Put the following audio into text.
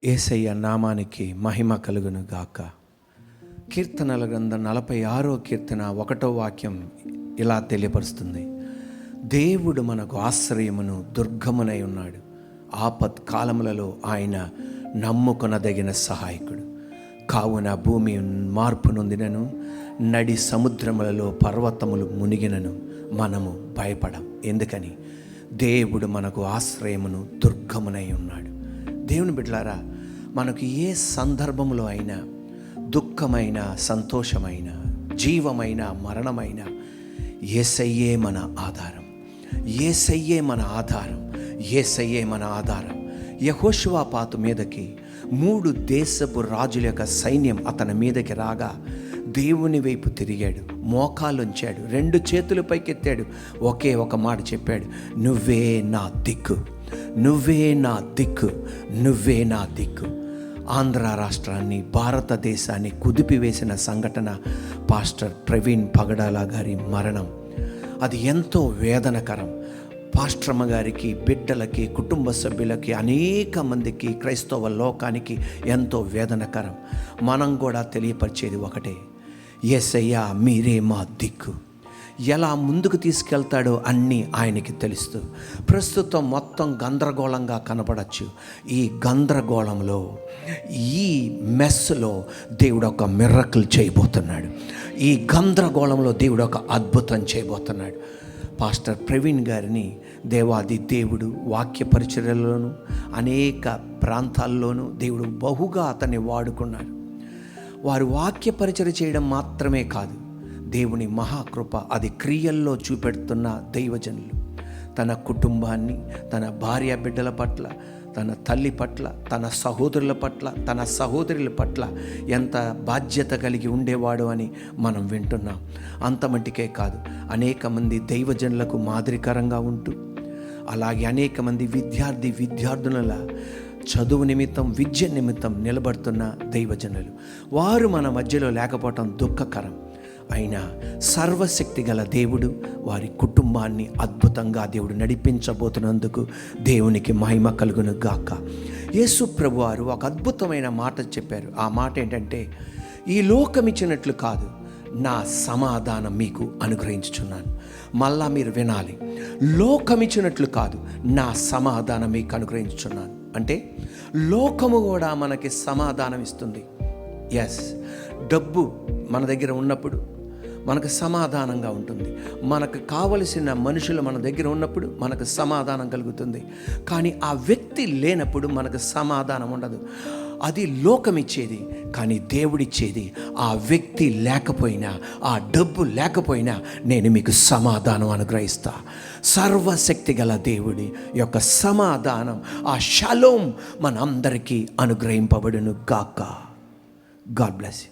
యేసయ్య నామానికి మహిమ కలుగును గాక. కీర్తనల గ్రంథం 46వ కీర్తన 1వ వాక్యం ఇలా తెలియపరుస్తుంది. దేవుడు మనకు ఆశ్రయమును దుర్గమునై ఉన్నాడు. ఆపత్ కాలములలో ఆయన నమ్ముకొనదగిన సహాయకుడు. కావున భూమి మార్పు నొందినను, నడి సముద్రములలో పర్వతములు మునిగినను మనము భయపడం. ఎందుకని? దేవుడు మనకు ఆశ్రయమును దుర్గమునై ఉన్నాడు. దేవుని బిడ్డలారా, మనకు ఏ సందర్భంలో అయినా, దుఃఖమైన, సంతోషమైన, జీవమైన, మరణమైన, యేసయ్యే మన ఆధారం. యేసయ్యే మన ఆధారం. యేసయ్యే మన ఆధారం. యెహోషువపాతు మీదకి 3 దేశపు రాజుల యొక్క సైన్యం అతని మీదకి రాగా దేవుని వైపు తిరిగాడు, మోకాలుంచాడు, 2 చేతులు పైకెత్తాడు, ఒకే ఒక మాట చెప్పాడు, నువ్వే నా దిక్కు, నువ్వే నా దిక్కు, నువ్వే నా దిక్కు. ఆంధ్ర రాష్ట్రాన్ని, భారతదేశాన్ని కుదిపివేసిన సంఘటన పాస్టర్ ప్రవీణ్ పగడాల గారి మరణం. అది ఎంతో వేదనకరం. పాస్టర్మ గారికి, బిడ్డలకి, కుటుంబ సభ్యులకి, అనేక మందికి, క్రైస్తవ లోకానికి ఎంతో వేదనకరం. మనం కూడా తెలియపరిచేది ఒకటే, యేసయ్యా మీరే మా దిక్కు. ఎలా ముందుకు తీసుకెళ్తాడో అన్నీ ఆయనకి తెలుస్తూ. ప్రస్తుతం మొత్తం గందరగోళంగా కనపడచ్చు. ఈ గందరగోళంలో, ఈ మెస్లో దేవుడు ఒక మిరకిల్ చేయబోతున్నాడు. ఈ గందరగోళంలో దేవుడు ఒక అద్భుతం చేయబోతున్నాడు. పాస్టర్ ప్రవీణ్ గారిని దేవాది దేవుడు వాక్య పరిచర్యలోను, అనేక ప్రాంతాల్లోనూ దేవుడు బహుగా అతన్ని వాడుకున్నాడు. వారు వాక్య పరిచర్య చేయడం మాత్రమే కాదు, దేవుని మహాకృప అది క్రియల్లో చూపెడుతున్న దైవజనులు. తన కుటుంబాన్ని, తన భార్య బిడ్డల పట్ల, తన తల్లి పట్ల, తన సహోదరుల పట్ల, తన సహోదరుల పట్ల ఎంత బాధ్యత కలిగి ఉండేవాడు అని మనం వింటున్నాం. అంత మట్టికే కాదు, అనేక మంది దైవజనులకు మాదిరికరంగా ఉంటూ, అలాగే అనేక మంది విద్యార్థుల చదువు నిమిత్తం, విద్య నిమిత్తం నిలబడుతున్న దైవజనులు. వారు మన మధ్యలో లేకపోవటం దుఃఖకరం. అయినా సర్వశక్తి గల దేవుడు వారి కుటుంబాన్ని అద్భుతంగా దేవుడు నడిపించబోతున్నందుకు దేవునికి మహిమ కలుగును గాక. యేసు ప్రభు వారు ఒక అద్భుతమైన మాట చెప్పారు. ఆ మాట ఏంటంటే, ఈ లోకం ఇచ్చినట్లు కాదు, నా సమాధానం మీకు అనుగ్రహించుచున్నాను. మళ్ళా మీరు వినాలి, లోకం ఇచ్చినట్లు కాదు, నా సమాధానం మీకు అనుగ్రహించుచున్నాను. అంటే లోకము కూడా మనకి సమాధానం ఇస్తుంది. ఎస్, డబ్బు మన దగ్గర ఉన్నప్పుడు మనకు సమాధానంగా ఉంటుంది. మనకు కావలసిన మనుషులు మన దగ్గర ఉన్నప్పుడు మనకు సమాధానం కలుగుతుంది. కానీ ఆ వ్యక్తి లేనప్పుడు మనకు సమాధానం ఉండదు. అది లోకం ఇచ్చేది. కానీ దేవుడిచ్చేది, ఆ వ్యక్తి లేకపోయినా, ఆ డబ్బు లేకపోయినా నేను మీకు సమాధానం అనుగ్రహిస్తా. సర్వశక్తి గల దేవుడి యొక్క సమాధానం, ఆ షలోమ్ మనందరికీ అనుగ్రహింపబడును గాక. God bless you.